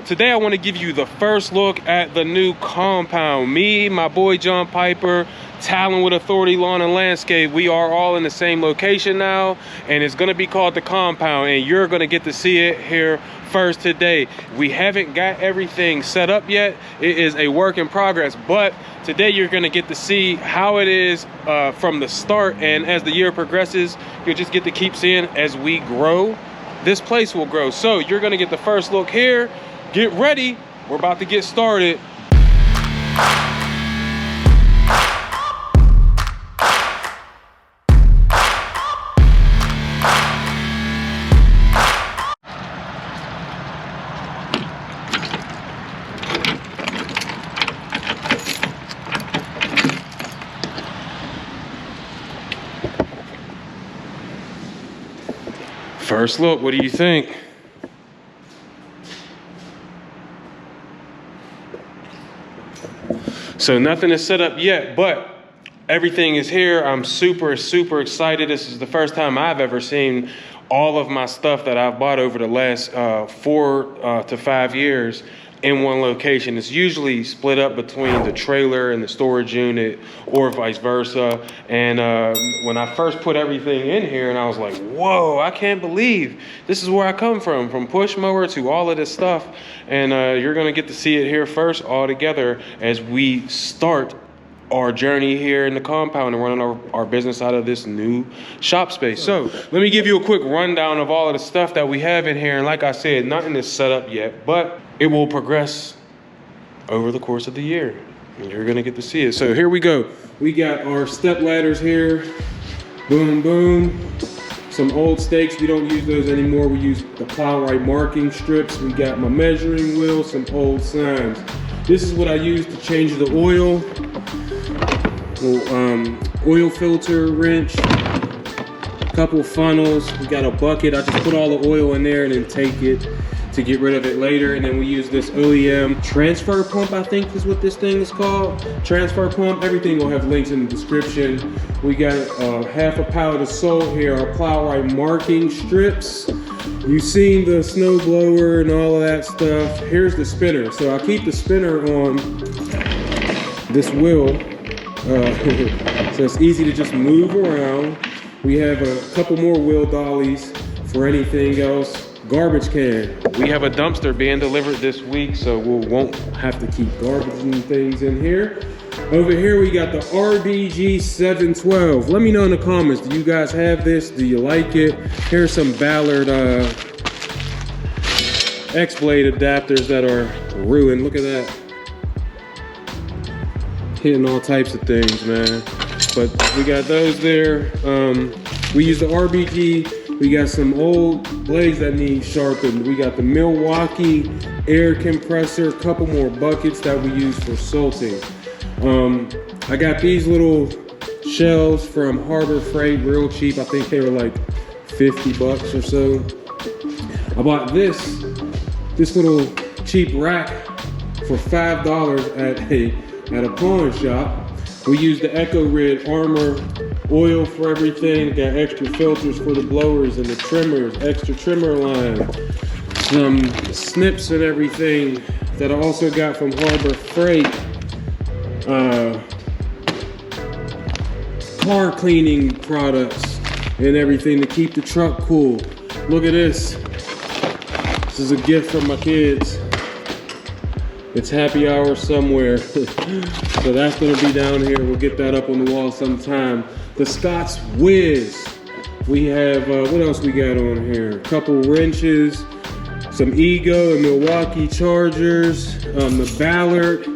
today I want to give you the first look at the new compound. Me, my boy Jon Piper, Tallon with Authority Lawn and Landscape, we are all in the same location now, and it's going to be called the compound, and you're going to get to see it here first today. We haven't got everything set up yet. It is a work in progress, but today you're going to get to see how it is from the start, and as the year progresses, you'll just get to keep seeing as we grow. This place will grow. So you're going to get the first look here. Get ready, we're about to get started. First look, what do you think? So nothing is set up yet, but everything is here. I'm super excited. This is the first time I've ever seen all of my stuff that I've bought over the last 4 to 5 years in one location. It's usually split up between the trailer and the storage unit, or vice versa. And when I first put everything in here, and I was like, whoa, I can't believe this is where I come from push mower to all of this stuff. And you're gonna get to see it here first all together as we start our journey here in the compound and running our business out of this new shop space. So let me give you a quick rundown of all of the stuff that we have in here. And like I said, nothing is set up yet, but it will progress over the course of the year, and you're gonna get to see it. So here we go. We got our step ladders here. Boom, boom. Some old stakes, we don't use those anymore. We use the plow right marking strips. We got my measuring wheel, some old signs. This is what I use to change the oil. Oil filter wrench, couple funnels. We got a bucket. I just put all the oil in there and then take it to get rid of it later. And then we use this OEM transfer pump, I think is what this thing is called. Transfer pump. Everything will have links in the description. We got half a pallet of salt here, our plow right marking strips. You've seen the snow blower and all of that stuff. Here's the spinner. So I keep the spinner on this wheel. So it's easy to just move around. We have a couple more wheel dollies for anything else. Garbage can. We have a dumpster being delivered this week, so we won't have to keep garbage and things in here. Over here we got the RBG 712. Let me know in the comments, do you guys have this? Do you like it? Here's some Ballard X-Blade adapters that are ruined. Look at that. Hitting all types of things, man. But we got those there. We use the RBG. We got some old blades that need sharpened. We got the Milwaukee air compressor, a couple more buckets that we use for salting. I got these little shelves from Harbor Freight, real cheap. I think they were like 50 bucks or so. I bought this little cheap rack for $5 at a pawn shop. We use the Echo Rid Armor oil for everything. Got extra filters for the blowers and the trimmers, extra trimmer line, some snips and everything that I also got from Harbor Freight. Car cleaning products and everything to keep the truck cool. Look at this. This is a gift from my kids. It's happy hour somewhere. So that's gonna be down here. We'll get that up on the wall sometime. The Scott's Whiz. We have, what else we got on here? A couple wrenches, some Ego and Milwaukee chargers, the Ballard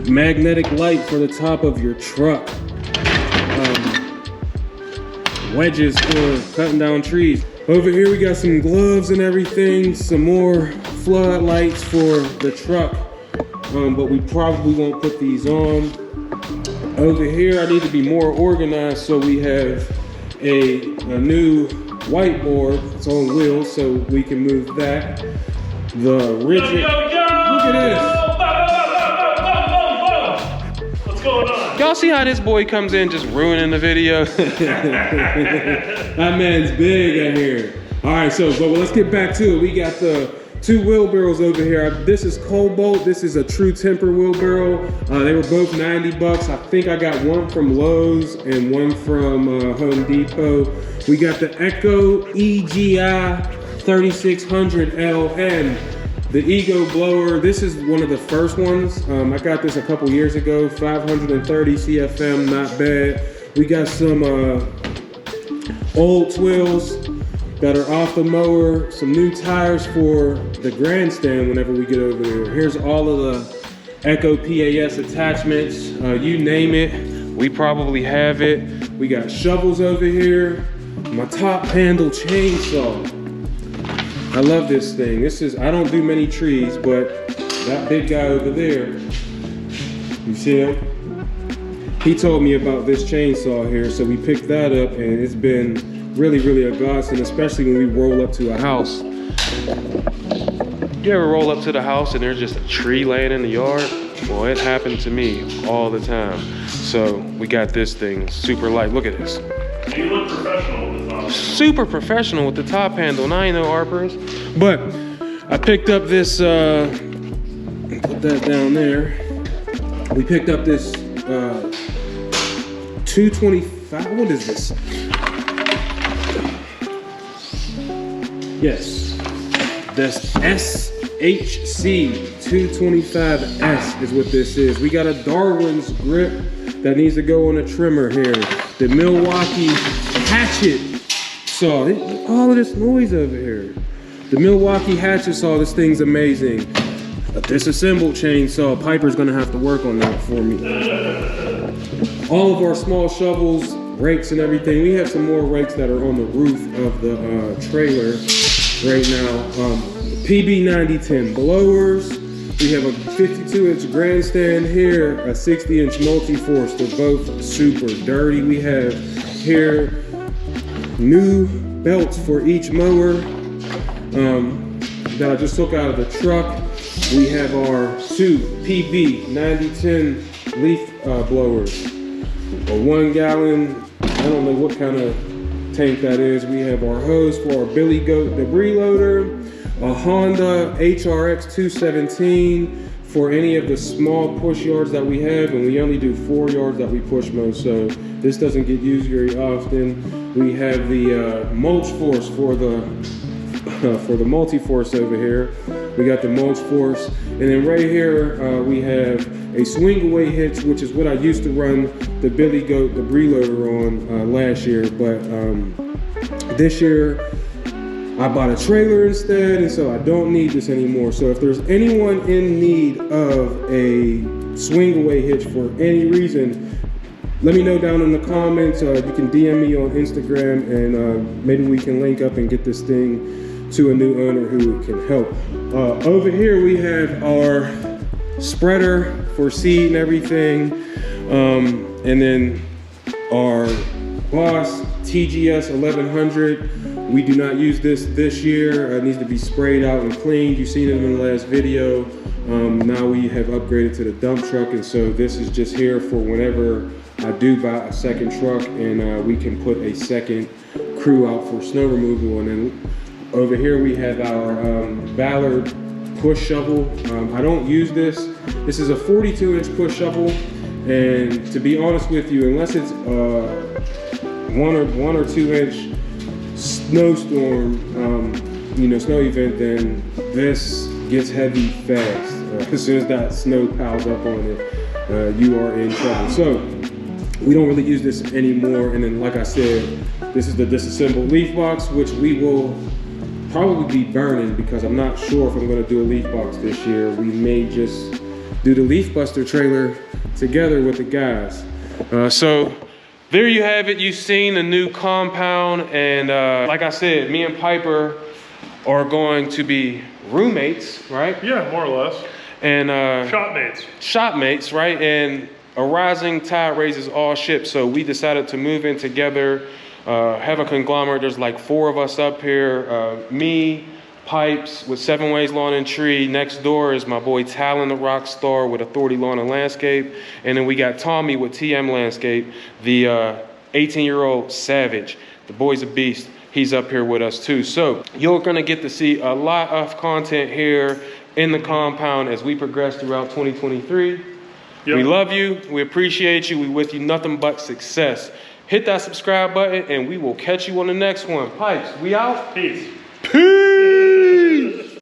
magnetic light for the top of your truck. Wedges for cutting down trees. Over here we got some gloves and everything, some more floodlights for the truck, but we probably won't put these on. Over here I need to be more organized, so we have a new whiteboard. It's on wheels, so we can move that. The rigid, look at this. What's going on? Y'all see how this boy comes in just ruining the video? That man's big in here. All right, so but let's get back to it. We got the two wheelbarrows over here. This is Cobalt. This is a true temper wheelbarrow. They were both 90 bucks. I think I got one from Lowe's and one from Home Depot. We got the Echo EGI 3600LN. The Ego blower, this is one of the first ones. I got this a couple years ago, 530 CFM, not bad. We got some old twills that are off the mower, some new tires for the grandstand whenever we get over there. Here's all of the Echo PAS attachments. You name it, we probably have it. We got shovels over here. My top handle chainsaw. I love this thing. I don't do many trees, but that big guy over there, you see him? He told me about this chainsaw here, so we picked that up, and it's been really, really a godsend, especially when we roll up to a house. You ever roll up to the house and there's just a tree laying in the yard? Well, it happened to me all the time. So we got this thing, super light. Look at this. You look professional with the top. Super professional with the top handle, and I ain't no Harper's. But I picked up this, put that down there. We picked up this 225, what is this? Yes, this SHC 225S is what this is. We got a Darwin's grip that needs to go on a trimmer here. The Milwaukee hatchet saw. All of this noise over here. The Milwaukee hatchet saw, this thing's amazing. A disassembled chainsaw. Piper's gonna have to work on that for me. All of our small shovels, rakes and everything. We have some more rakes that are on the roof of the trailer right now. PB 9010 blowers. We have a 52-inch grandstand here, a 60-inch multi-force. They're both super dirty. We have here new belts for each mower that I just took out of the truck. We have our two PB 9010 leaf blowers. A 1 gallon, I don't know what kind of tank that is. We have our hose for our Billy Goat debris loader, a Honda HRX 217 for any of the small push yards that we have, and we only do 4 yards that we push most, so this doesn't get used very often. We have the mulch force for the multi-force over here. We got the mulch force, and then right here we have a swing away hitch, which is what I used to run the Billy Goat debris loader on last year, but this year I bought a trailer instead, and so I don't need this anymore. So if there's anyone in need of a swing away hitch for any reason, let me know down in the comments. You can DM me on Instagram, and maybe we can link up and get this thing to a new owner who can help. Over here we have our spreader for seed and everything, and then our Boss TGS 1100. We do not use this year. It needs to be sprayed out and cleaned. You've seen it in the last video. Now we have upgraded to the dump truck, and so this is just here for whenever I do buy a second truck, and we can put a second crew out for snow removal. And then over here we have our Ballard push shovel. I don't use this. This is a 42-inch push shovel, and to be honest with you, unless it's 1 or 2 inch snowstorm, snow event, then this gets heavy fast. As soon as that snow piles up on it, you are in trouble. So we don't really use this anymore. And then, like I said, this is the disassembled leaf box, which we will probably be burning because I'm not sure if I'm going to do a leaf box this year. We may just do the Leaf Buster trailer together with the guys. So there you have it. You've seen the new compound, and like I said, me and Piper are going to be roommates, right? Yeah, more or less. And Shopmates, right? And a rising tide raises all ships, so we decided to move in together, have a conglomerate. There's like 4 of us up here. Me, Pipes with 7 Ways Lawn and Tree. Next door is my boy Tallon, the Rockstar, with Authority Lawn and Landscape. And then we got Tommy with TM Landscape, the 18-year-old savage. The boy's a beast. he's up here with us too. So you're gonna get to see a lot of content here in the compound as we progress throughout 2023. Yep. We love you, we appreciate you, we with you nothing but success. Hit that subscribe button and we will catch you on the next one. Pipes, we out? Peace.